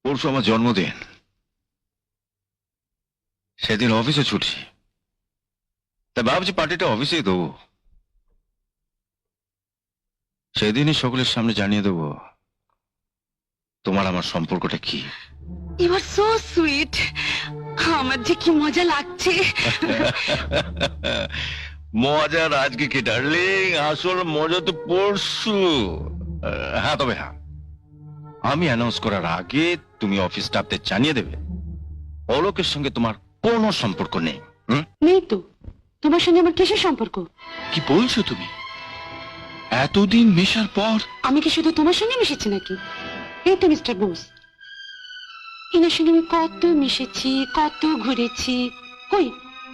পরশু আমার জন্মদিন, সেদিন অফিসে ছুটি, তাই ভাবছি পার্টিটা অফিসেই দেবো। সেদিনই সকলের সামনে জানিয়ে দেবো তোমার আমার সম্পর্কটা কি। You are so sweet. আমার যে কি মজা লাগছে। মজার আজকে কি ডার্লিং, আসল মজা তো পরশু। হ্যাঁ, তবে হ্যাঁ, আমি অ্যানাউন্স করার আগে তুমি অফিস স্টাফদের জানিয়ে দেবে অলোকের সঙ্গে তোমার কোনো সম্পর্ক নেই। নেই তো, তোমার সঙ্গে আমার কিসের সম্পর্ক? কি বলছো তুমি? এতদিন মেশার পর আমি কি শুধু তোমার সঙ্গে মিশেছি নাকি? এই তো মিস্টার বোস, এনার সঙ্গে আমি কত মিশেছি, কত ঘুরেছি। কই,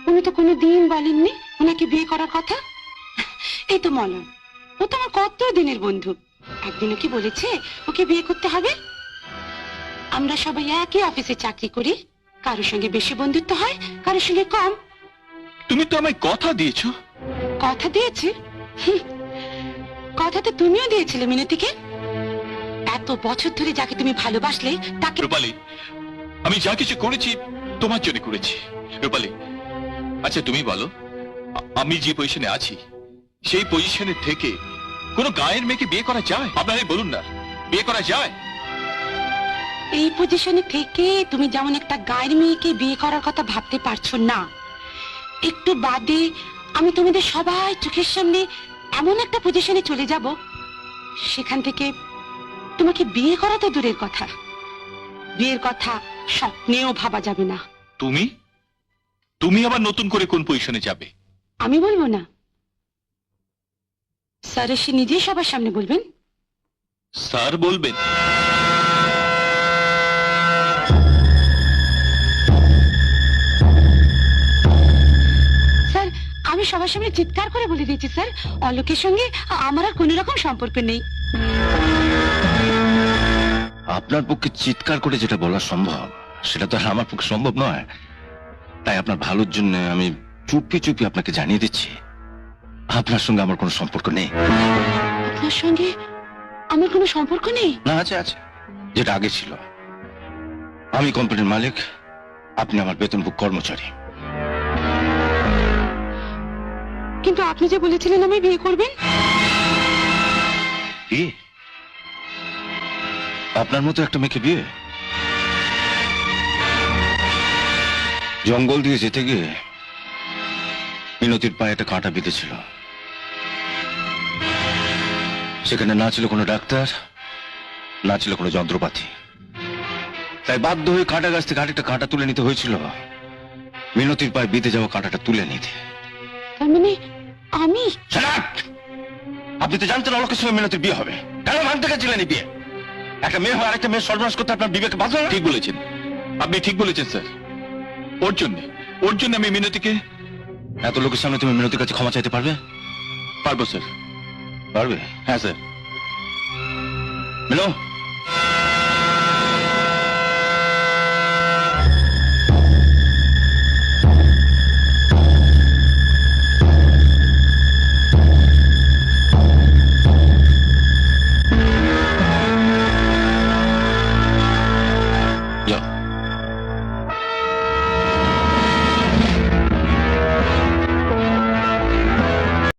উনি তো কোনো দিন বলেননি ওনাকে বিয়ে করার কথা। এই তো মলয়, ও তো আমার কত দিনের বন্ধু, একদিনও কি বলেছে ওকে বিয়ে করতে হবে? আমরা সবাই একই অফিসে চাকরি করি, কারোর সঙ্গে বেশি বন্ধুত্ব হয়, কারোর সঙ্গে কম। তুমি তো আমায় কথা দিয়েছো। কথা দিয়েছি? কথা তো তুমিও দিয়েছিলে মিনতিকে। এত বছর ধরে যাকে তুমি ভালোবাসলে তাকে। রূপালী, আমি যা কিছু করেছি তোমার জন্য করেছি। রূপালী, আচ্ছা তুমি বলো, আমি যে পজিশনে আছি সেই পজিশনে থেকে কোনো গায়ের মেয়েকে বিয়ে করা যায়? আপনারাই বলুন না, বিয়ে করা যায়? এই পজিশনে থেকে তুমি যেমন একটা গায়ের মেয়েকে বিয়ে করার কথা ভাবতে পারছো না, একটু বাদে আমি তোমাদের সবাই চোখের সামনে এমন একটা পজিশনে চলে যাব, সেখান থেকে তোমাকে বিয়ে করা তো দূরের কথা, বিয়ের কথা স্বপ্নেও ভাবা যাবে না। তুমি তুমি আবার নতুন করে কোন পজিশনে যাবে? আমি বলবো না, স্যার এসে নিজেই সবার সামনে বলবেন। স্যার বলবেন? স্যার, আমি সবার সামনে চিৎকার করে বলে দিয়েছি স্যার, অলোকের সঙ্গে আমার আর কোনো রকম সম্পর্ক নেই। আপনার পক্ষে চিৎকার করে যেটা বলা সম্ভব সেটা তো আর আমার পক্ষে সম্ভব নয়। তাই আপনার ভালোর জন্য আমি চুপি চুপি আপনাকে জানিয়ে দিচ্ছি আপনার সঙ্গে আমার কোনো সম্পর্ক নেই। আপনার সঙ্গে আমার কোনো সম্পর্ক নেই? না, আছে আছে, যেটা আগে ছিল। আমি কোম্পানির মালিক, আপনি আমার বেতনভোগ কর্মচারী। কিন্তু আপনি যে বলেছিলেন আমি বিয়ে করবেন। বিয়ে? আপনার মতো একটা মেয়েকে বিয়ে? জঙ্গল দিয়ে যেতে গিয়ে মিনতির পায়ে একটা কাঁটা বিঁধেছিল। সেখানে না ছিল কোনো ডাক্তার, না ছিল কোনো যন্ত্রপাতি, তাই বাধ্য হয়ে কাঁটা গাছ থেকে আরেকটা কাঁটা তুলে নিতে হয়েছিল, মিনতির পায়ে বিঁধে যাওয়া কাঁটাটা তুলে নিতে। তার মানে আমি। Shut up! আপনি তো জানতেন অলোকের সঙ্গে মিনতির বিয়ে হবে, কেন মানতে গেছিলেন এই বিয়ে? একটা মেয়ে হয় আরেকটা মেয়ে সর্বনাশ করতে আপনার বিবেকে বাধা না? ঠিক বলেছেন, আপনি ঠিক বলেছেন স্যার। ওর জন্য আমি মিনতিকে। এত লোকের সামনে তুমি মিনতির কাছে ক্ষমা চাইতে পারবে? পারবো স্যার। পারবে? হ্যাঁ স্যার। মিনো,